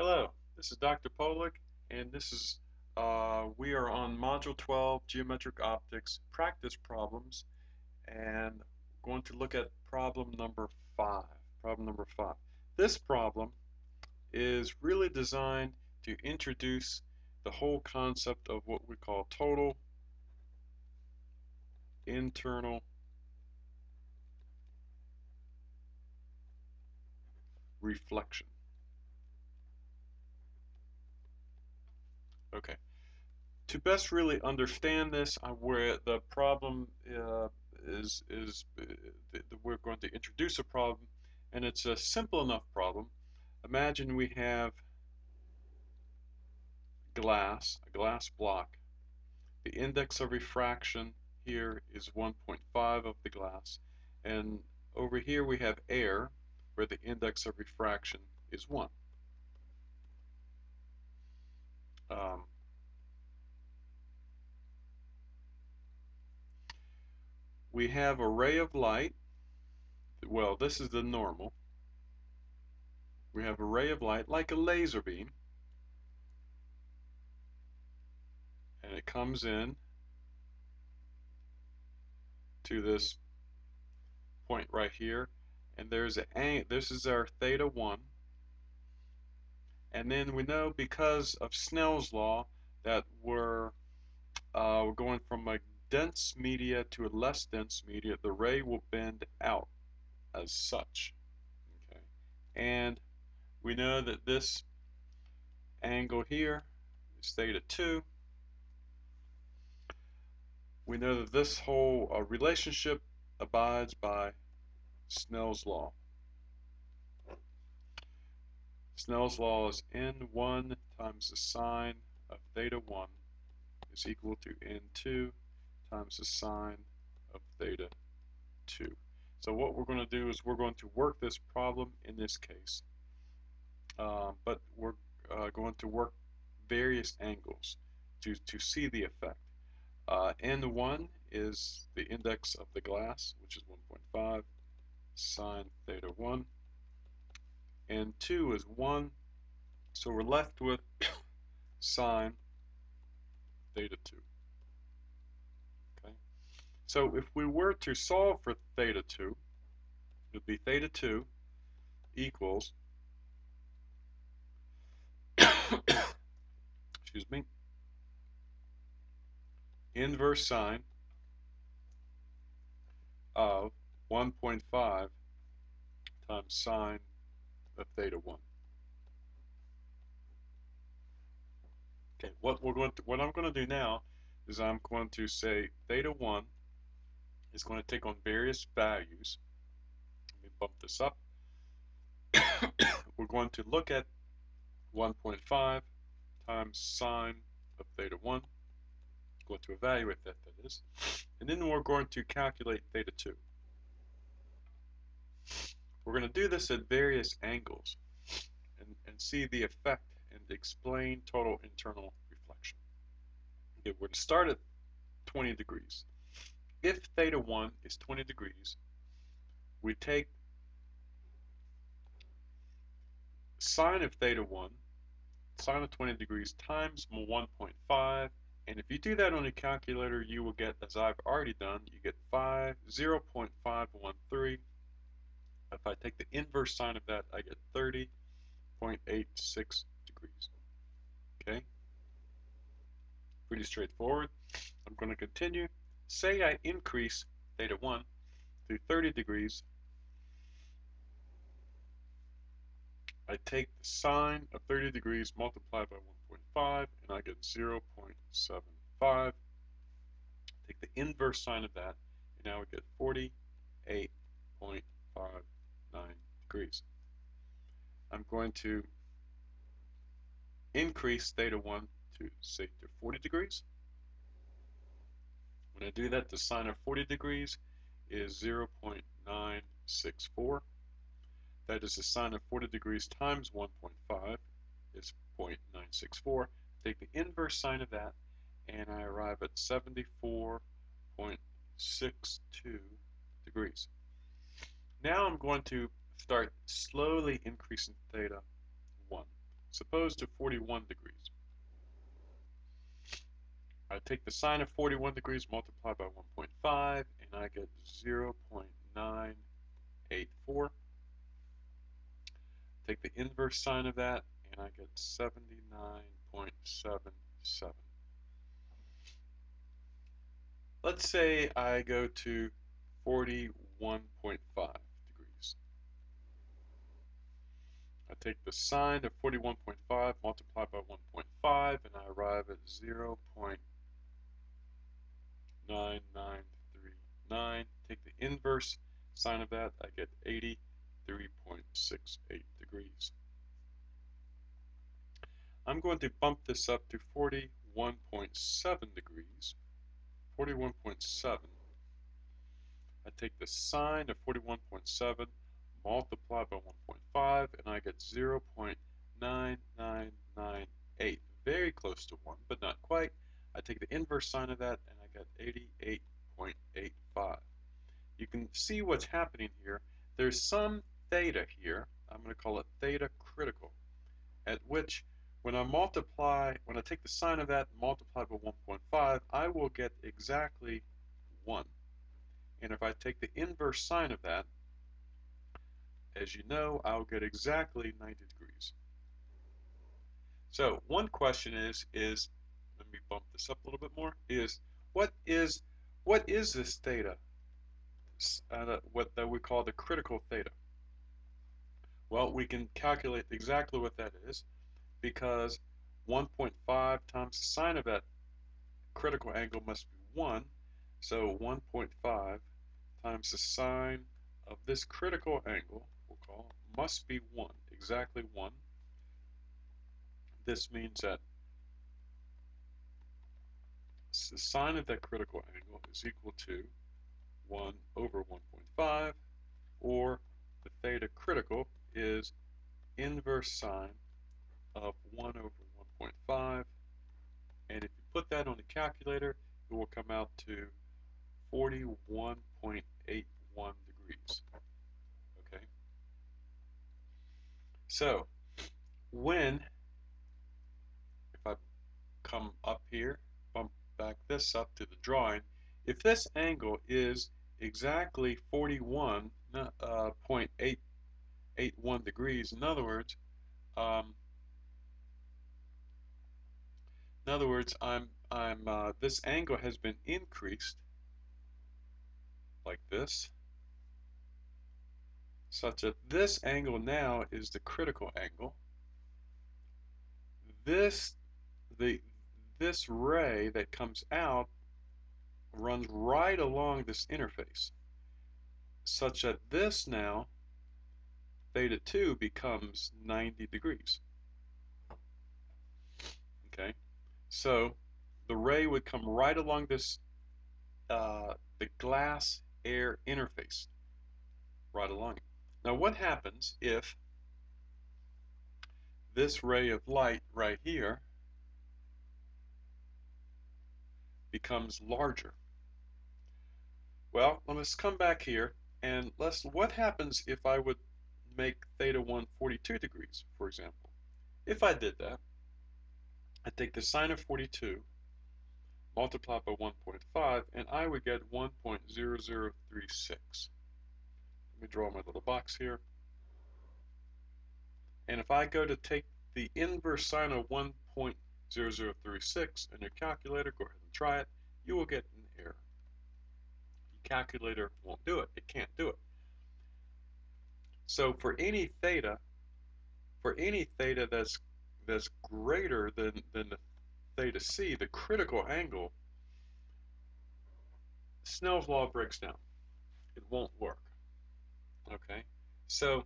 Hello, this is Dr. Polik, and this is we are on Module 12, Geometric Optics, Practice Problems, and going to look at problem number 5. Problem number 5. This problem is really designed to introduce the whole concept of what we call total internal reflection. Okay. To best really understand this, where the problem we're going to introduce a problem, and it's a simple enough problem. Imagine we have a glass block. The index of refraction here is 1.5 of the glass, and over here we have air, where the index of refraction is 1. Um, we have a ray of light. Well, this is the normal. We have a ray of light like a laser beam, and it comes in to this point right here, and there's this is our theta 1, and then we know because of Snell's law that we're going from a dense media to a less dense media. The ray will bend out as such. Okay, and we know that this angle here is theta 2. We know that this whole relationship abides by Snell's law. Snell's law is n1 times the sine of theta 1 is equal to n2 times the sine of theta 2. So what we're going to do is we're going to work this problem in this case, but we're going to work various angles to see the effect. N1 is the index of the glass, which is 1.5 sine theta 1. N2 is 1, so we're left with sine theta 2. Okay, so if we were to solve for theta 2, it would be theta 2 equals excuse me, inverse sine of 1.5 times sine of theta 1. Okay, what I'm going to do now is I'm going to say theta 1 is going to take on various values. Let me bump this up. We're going to look at 1.5 times sine of theta 1. Going to evaluate that is. And then we're going to calculate theta 2. We're going to do this at various angles and see the effect and explain total internal reflection. Okay, we're going to start at 20 degrees. If theta 1 is 20 degrees, we take sine of theta 1, sine of 20 degrees times 1.5, and if you do that on a calculator, you will get, as I've already done, you get 0.513. If I take the inverse sine of that, I get 30.86 degrees. Okay? Pretty straightforward. I'm going to continue. Say I increase theta 1 to 30 degrees. I take the sine of 30 degrees multiplied by 1.5, and I get 0.75. Take the inverse sine of that, and now we get 48.59 degrees. I'm going to increase theta 1 to, say, to 40 degrees. When I do that, the sine of 40 degrees is 0.964. That is the sine of 40 degrees times 1.5 is 0.964. Take the inverse sine of that, and I arrive at 74.62 degrees. Now I'm going to start slowly increasing theta 1. Suppose to 41 degrees. I take the sine of 41 degrees, multiply by 1.5, and I get 0.984. Take the inverse sine of that, and I get 79.77. Let's say I go to 41.5 degrees. I take the sine of 41.5, multiply by 1.5, and I arrive at 0.9939. Take the inverse sine of that, I get 83.68 degrees. I'm going to bump this up to 41.7 degrees. 41.7. I take the sine of 41.7, multiply by 1.5, and I get 0.9998. Very close to 1, but not quite. I take the inverse sine of that, and I get 88.85. You can see what's happening here. There's some theta here. I'm going to call it theta critical, at which when I take the sine of that and multiply by 1.5, I will get exactly 1. And if I take the inverse sine of that, as you know, I'll get exactly 90 degrees. So one question is let me bump this up a little bit more, is what is this theta, what that we call the critical theta? Well, we can calculate exactly what that is, because 1.5 times the sine of that critical angle must be 1. So 1.5 times the sine of this critical angle, we'll call, must be 1, exactly 1. This means that the sine of that critical angle is equal to 1 over 1.5, or the theta critical is inverse sine of 1 over 1.5, and if you put that on the calculator, it will come out to 41.81 degrees. Okay. So if I come up here, bump back this up to the drawing, if this angle is exactly 41.881 degrees, in other words, this angle has been increased like this, such that this angle now is the critical angle. This ray that comes out runs right along this interface, such that this now, theta 2, becomes 90 degrees. Okay, so the ray would come right along this, the glass-air interface, right along it. Now what happens if this ray of light right here becomes larger? Well, let's come back here, and what happens if I would make theta 1 42 degrees, for example? If I did that, I take the sine of 42, multiply by 1.5, and I would get 1.0036. Let me draw my little box here. And if I go to take the inverse sine of 1.0036 in your calculator, go ahead and try it, you will get an error. Your calculator won't do it. It can't do it. So for any theta that's greater than the theta c, the critical angle, Snell's law breaks down. It won't work. Okay, so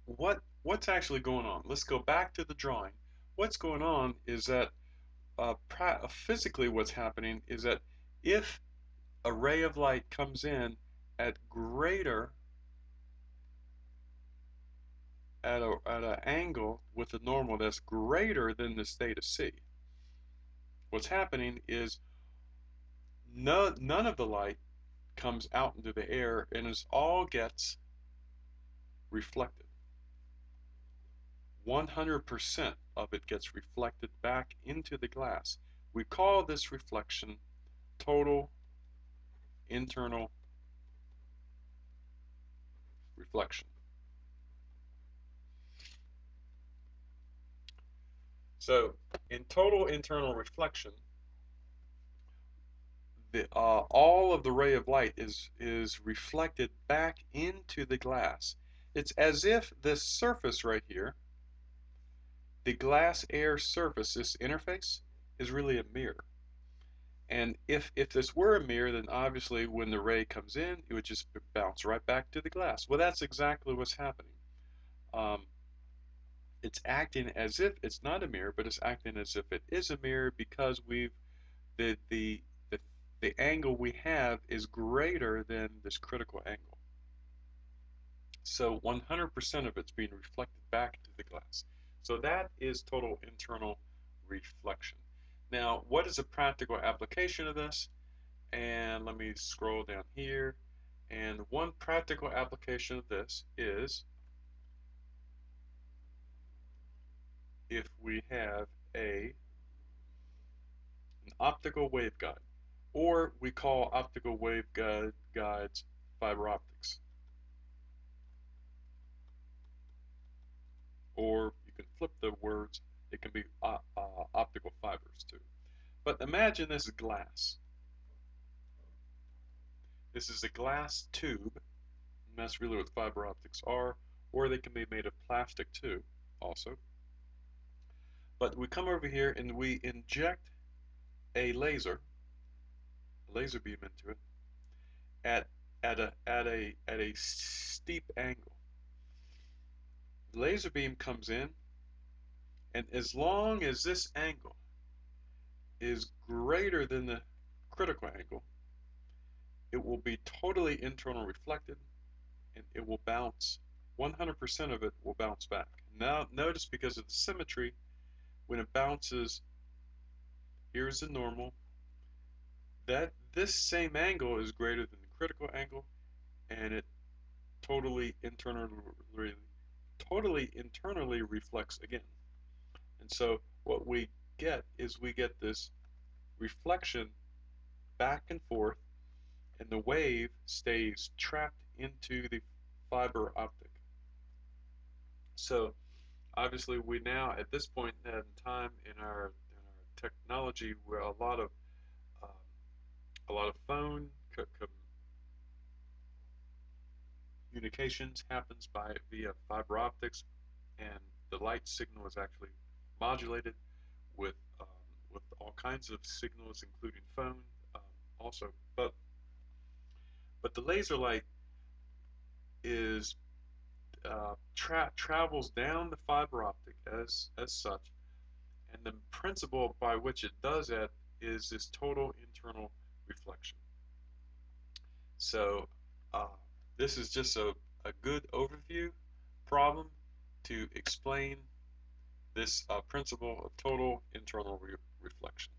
what's actually going on? Let's go back to the drawing. What's going on is that physically what's happening is that if a ray of light comes in at an angle with a normal that's greater than this theta c, what's happening is none of the light comes out into the air, and it all gets reflected. 100% of it gets reflected back into the glass. We call this reflection total internal reflection. So in total internal reflection, all of the ray of light is reflected back into the glass. It's as if this surface right here, the glass air surface, this interface, is really a mirror. And if this were a mirror, then obviously when the ray comes in, it would just bounce right back to the glass. Well, that's exactly what's happening. Um, it's acting as if it's not a mirror, but it's acting as if it is a mirror because the the the, the angle we have is greater than this critical angle. So 100% of it's being reflected back to the glass. So that is total internal reflection. Now, what is a practical application of this? And let me scroll down here. And one practical application of this is if we have an optical waveguide, or we call optical waveguides fiber optics, or you can flip the words, it can be optical fibers too. But imagine this is glass. This is a glass tube, and that's really what fiber optics are, or they can be made of plastic too, also. But we come over here and we inject a laser beam into it at a steep angle. The laser beam comes in, and as long as this angle is greater than the critical angle, it will be totally internal reflected, and it will bounce. 100% of it will bounce back. Now notice, because of the symmetry, when it bounces, here's the normal, that this same angle is greater than the critical angle, and it totally internally reflects again. And so what we get is we get this reflection back and forth, and the wave stays trapped into the fiber optic. So obviously we now at this point in time in our technology, where um, a lot of phone communications happens via fiber optics, and the light signal is actually modulated with um, with all kinds of signals, including phone, um, also. But the laser light is travels down the fiber optic as such, and the principle by which it does that is this total internal reflection. So this is just a good overview problem to explain this principle of total internal reflection.